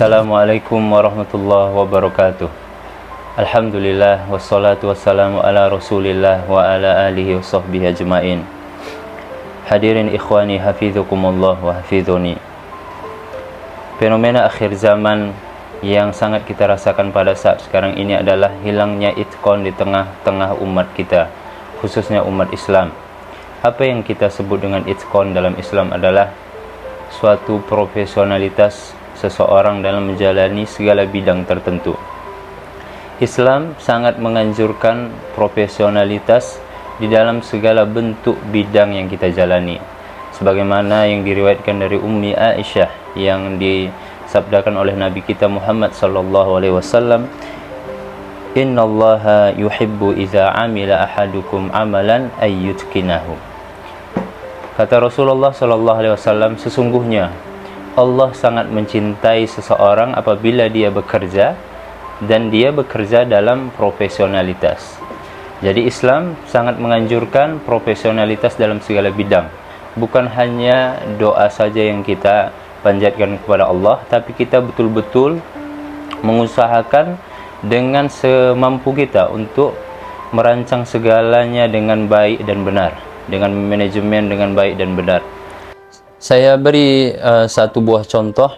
Assalamualaikum warahmatullahi wabarakatuh. Alhamdulillah wassalatu wassalamu ala Rasulillah wa ala alihi wa sahbihi ajmain. Hadirin ikhwani hafizukumullah wa hafizuni. Fenomena akhir zaman yang sangat kita rasakan pada saat sekarang ini adalah hilangnya itqan di tengah-tengah umat kita, khususnya umat Islam. Apa yang kita sebut dengan itqan dalam Islam adalah suatu profesionalitas seseorang dalam menjalani segala bidang tertentu. Islam sangat menganjurkan profesionalitas di dalam segala bentuk bidang yang kita jalani, sebagaimana yang diriwayatkan dari Ummi Aisyah yang disabdakan oleh Nabi kita Muhammad sallallahu alaihi wasallam, innallaha yuhibbu idza amila ahadukum amalan ayyutqinahu. Kata Rasulullah sallallahu alaihi wasallam, sesungguhnya Allah sangat mencintai seseorang apabila dia bekerja dan dia bekerja dalam profesionalitas. Jadi Islam sangat menganjurkan profesionalitas dalam segala bidang. Bukan hanya doa saja yang kita panjatkan kepada Allah, tapi kita betul-betul mengusahakan dengan semampu kita untuk merancang segalanya dengan baik dan benar, dengan manajemen dengan baik dan benar. Saya beri satu buah contoh.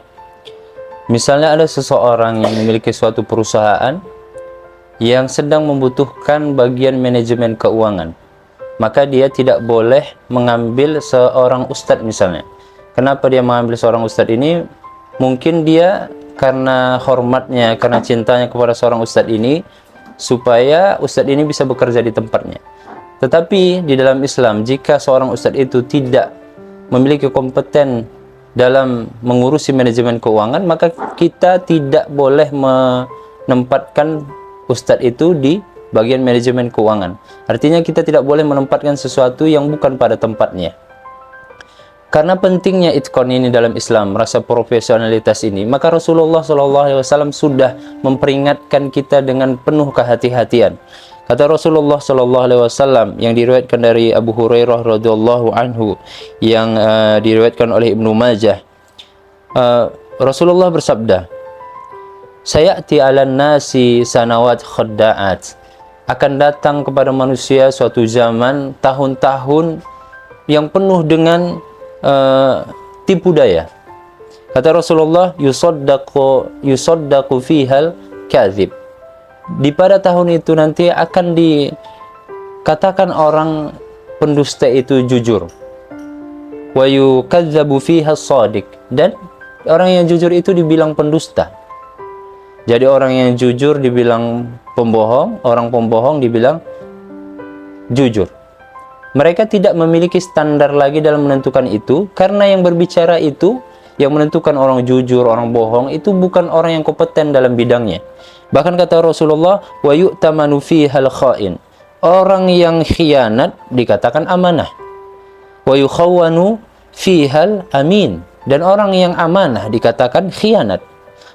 Misalnya ada seseorang yang memiliki suatu perusahaan yang sedang membutuhkan bagian manajemen keuangan, maka dia tidak boleh mengambil seorang ustadz misalnya. Kenapa dia mengambil seorang ustadz ini? Mungkin dia karena hormatnya, karena cintanya kepada seorang ustadz ini, supaya ustadz ini bisa bekerja di tempatnya. Tetapi di dalam Islam, jika seorang ustadz itu tidak memiliki kompeten dalam mengurusi manajemen keuangan, maka kita tidak boleh menempatkan ustadz itu di bagian manajemen keuangan. Artinya kita tidak boleh menempatkan sesuatu yang bukan pada tempatnya. Karena pentingnya itqan ini dalam Islam, rasa profesionalitas ini, maka Rasulullah SAW sudah memperingatkan kita dengan penuh kehati-hatian. Kata Rasulullah SAW yang diriwayatkan dari Abu Hurairah radhiyallahu anhu, yang diriwayatkan oleh Ibnu Majah, Rasulullah bersabda, "Sayati 'alan nasi sanawat khadda'at." Akan datang kepada manusia suatu zaman, tahun-tahun yang penuh dengan tipu daya. Kata Rasulullah, yusaddaqu fihal kadzib. Di pada tahun itu nanti akan dikatakan orang pendusta itu jujur. Wa yukadzabu fiha shadiq, dan orang yang jujur itu dibilang pendusta. Jadi orang yang jujur dibilang pembohong, orang pembohong dibilang jujur. Mereka tidak memiliki standar lagi dalam menentukan itu, karena yang berbicara itu, yang menentukan orang jujur, orang bohong, itu bukan orang yang kompeten dalam bidangnya. Bahkan kata Rasulullah, wa yu'tamanu fihal kha'in. Orang yang khianat dikatakan amanah. Wa yukhawwanu fihal amin. Dan orang yang amanah dikatakan khianat.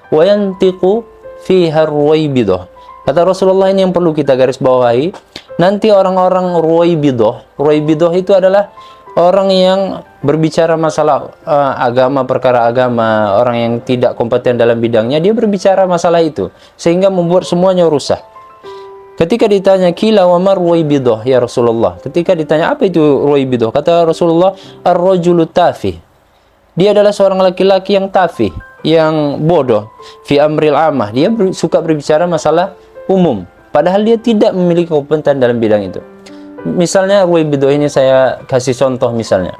Wa yantiqu fihar ruwaibidah. Kata Rasulullah, ini yang perlu kita garis bawahi. Nanti orang-orang ruwaibidah itu adalah orang yang berbicara masalah agama, perkara agama, orang yang tidak kompeten dalam bidangnya, dia berbicara masalah itu, sehingga membuat semuanya rusak. Ketika ditanya, "Qila wa ma ruwaibidah ya Rasulullah?" Ketika ditanya, apa itu ruwaibidah? Kata Rasulullah, "Ar-rajulu tafih." Dia adalah seorang laki-laki yang tafih, yang bodoh. Fi amril amah, dia suka berbicara masalah umum, padahal dia tidak memiliki kompeten dalam bidang itu. Misalnya ruwaibidah ini saya kasih contoh misalnya.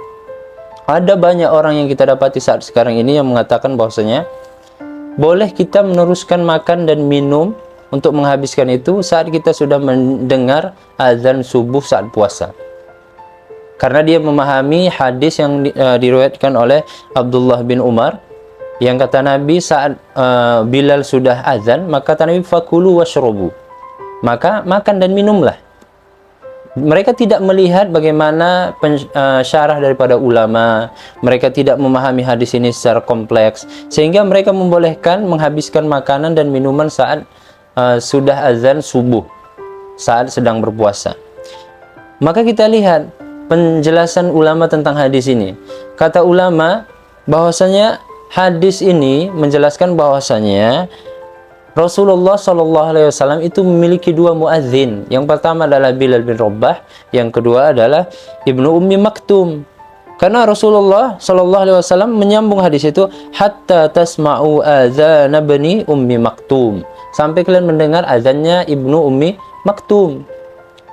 Ada banyak orang yang kita dapati saat sekarang ini yang mengatakan bahwasanya boleh kita meneruskan makan dan minum untuk menghabiskan itu saat kita sudah mendengar azan subuh saat puasa. Karena dia memahami hadis yang diriwayatkan oleh Abdullah bin Umar, yang kata Nabi saat Bilal sudah azan, maka kata Nabi, fakulu washrobu, maka makan dan minumlah. Mereka tidak melihat bagaimana syarah daripada ulama. Mereka tidak memahami hadis ini secara kompleks, sehingga mereka membolehkan menghabiskan makanan dan minuman saat sudah azan subuh, saat sedang berpuasa. Maka kita lihat penjelasan ulama tentang hadis ini. Kata ulama bahwasanya hadis ini menjelaskan bahwasanya Rasulullah SAW itu memiliki dua muadzin. Yang pertama adalah Bilal bin Rabah, yang kedua adalah Ibnu Ummi Maktum. Karena Rasulullah SAW menyambung hadis itu, hatta tasma'u adzana bani Ummi Maktum, sampai kalian mendengar azannya Ibnu Ummi Maktum.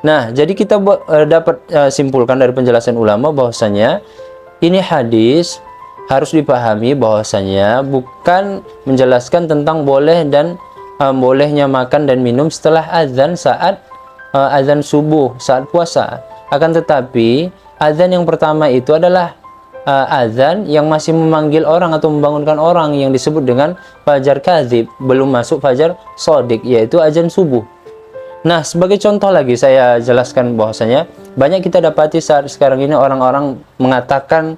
Nah, jadi kita dapat simpulkan dari penjelasan ulama bahwasanya ini hadis harus dipahami bahwasanya bukan menjelaskan tentang boleh dan bolehnya makan dan minum setelah azan saat azan subuh, saat puasa. Akan tetapi azan yang pertama itu adalah azan yang masih memanggil orang atau membangunkan orang, yang disebut dengan fajar kadzib, belum masuk fajar shadiq, yaitu azan subuh. Nah, sebagai contoh lagi saya jelaskan bahwasanya banyak kita dapati saat sekarang ini orang-orang mengatakan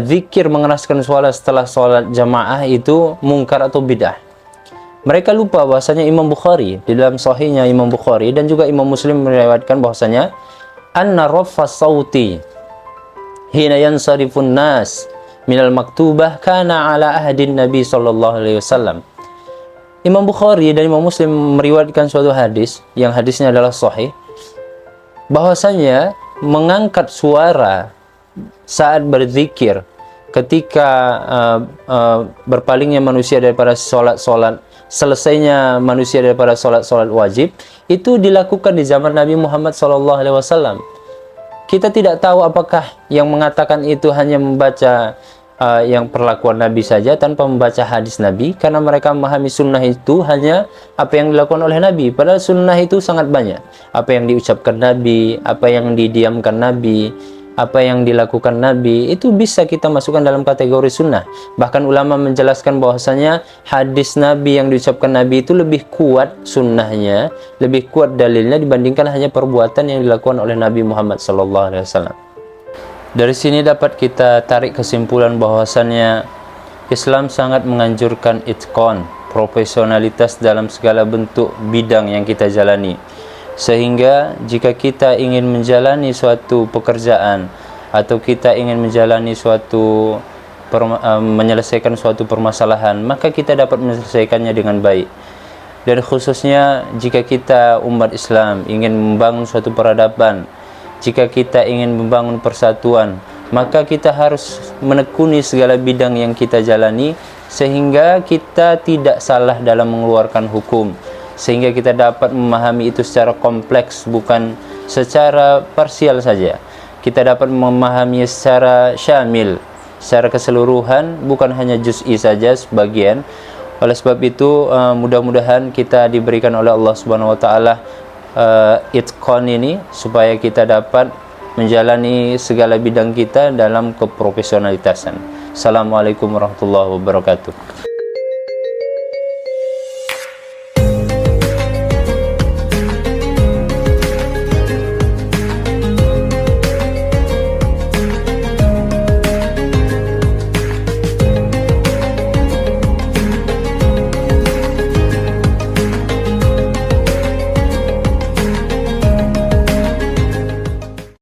zikir mengeraskan suara setelah sholat jamaah itu mungkar atau bid'ah. Mereka lupa bahwasanya Imam Bukhari, di dalam sahihnya Imam Bukhari dan juga Imam Muslim meriwayatkan bahwasanya anna rafa sauti hina yansarifun nas minal maktubah kana ala ahdin Nabi sallallahu alaihi wasallam. Imam Bukhari dan Imam Muslim meriwayatkan suatu hadis yang hadisnya adalah sahih, bahwasanya mengangkat suara saat berzikir ketika berpalingnya manusia daripada sholat-sholat, selesainya manusia daripada sholat-sholat wajib, itu dilakukan di zaman Nabi Muhammad SAW. Kita tidak tahu apakah yang mengatakan itu hanya membaca yang perlakuan Nabi saja tanpa membaca hadis Nabi, karena mereka memahami sunnah itu hanya apa yang dilakukan oleh Nabi. Padahal sunnah itu sangat banyak, apa yang diucapkan Nabi, apa yang didiamkan Nabi, apa yang dilakukan Nabi, itu bisa kita masukkan dalam kategori sunnah. Bahkan ulama menjelaskan bahwasanya hadis Nabi yang diucapkan Nabi itu lebih kuat sunnahnya, lebih kuat dalilnya dibandingkan hanya perbuatan yang dilakukan oleh Nabi Muhammad SAW. Dari sini dapat kita tarik kesimpulan bahwasannya Islam sangat menganjurkan itqan, profesionalitas dalam segala bentuk bidang yang kita jalani. Sehingga jika kita ingin menjalani suatu pekerjaan atau kita ingin menjalani suatu menyelesaikan suatu permasalahan, maka kita dapat menyelesaikannya dengan baik. Dan khususnya jika kita umat Islam ingin membangun suatu peradaban, jika kita ingin membangun persatuan, maka kita harus menekuni segala bidang yang kita jalani sehingga kita tidak salah dalam mengeluarkan hukum, sehingga kita dapat memahami itu secara kompleks, bukan secara parsial saja. Kita dapat memahami secara syamil, secara keseluruhan, bukan hanya juz'i saja sebagian. Oleh sebab itu mudah-mudahan kita diberikan oleh Allah Subhanahu wa taala itqan ini, supaya kita dapat menjalani segala bidang kita dalam keprofesionalitasan. Assalamualaikum warahmatullahi wabarakatuh.